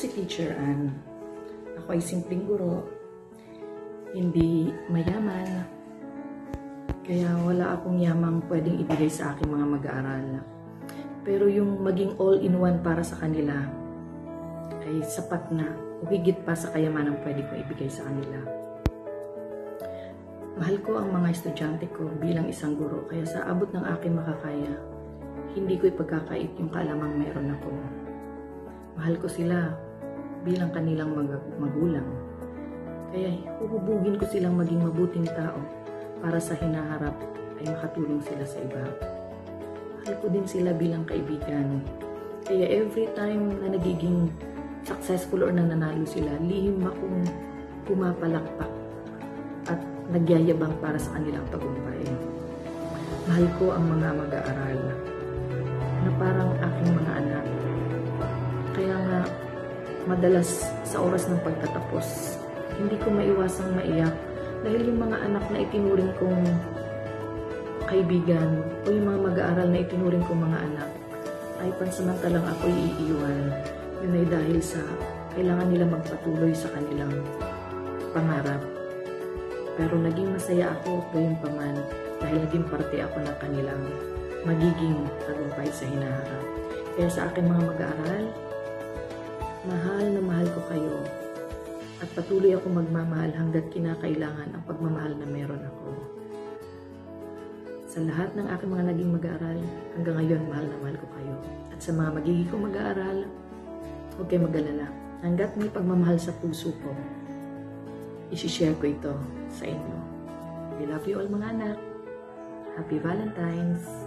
si Teacher Ann. Ako ay simpleng guro, hindi mayaman, kaya wala akong yamang pwedeng ibigay sa aking mga mag-aaral. Pero yung maging all-in-one para sa kanila ay sapat na o higit pa sa kayamanang pwede ko ibigay sa kanila. Mahal ko ang mga estudyante ko bilang isang guro, kaya sa abot ng aking makakaya, hindi ko ipagkakait yung kaalamang meron ako. Mahal ko sila bilang kanilang magulang. Kaya huhubugin ko silang maging mabuting tao para sa hinaharap ay makatulong sila sa iba. Mahal ko din sila bilang kaibigan. Kaya every time na nagiging successful or nananalo sila, lihim akong pumapalakpak at nagyayabang para sa kanilang tagumpay. Mahal ko ang mga mag-aaral na parang aking mga anak. Kaya nga, madalas sa oras ng pagtatapos, hindi ko maiwasang maiyak dahil yung mga anak na itinuring kong kaibigan o yung mga mag-aaral na itinuring kong mga anak ay pansamantalang ako iiwan. Yun ay dahil sa kailangan nila magpatuloy sa kanilang pangarap. Pero naging masaya ako gayunpaman dahil naging parte ako ng kanilang magiging tagumpay sa hinaharap. Kaya sa aking mga mag-aaral, mahal na mahal ko kayo at patuloy ako magmamahal hanggat kinakailangan ang pagmamahal na meron ako. Sa lahat ng aking mga naging mag-aaral, hanggang ngayon mahal na mahal ko kayo. At sa mga magiging kong mag-aaral, huwag kayo mag-alala. Hanggat may pagmamahal sa puso ko, isi-share ko ito sa inyo. I love you all mga anak. Happy Valentine's!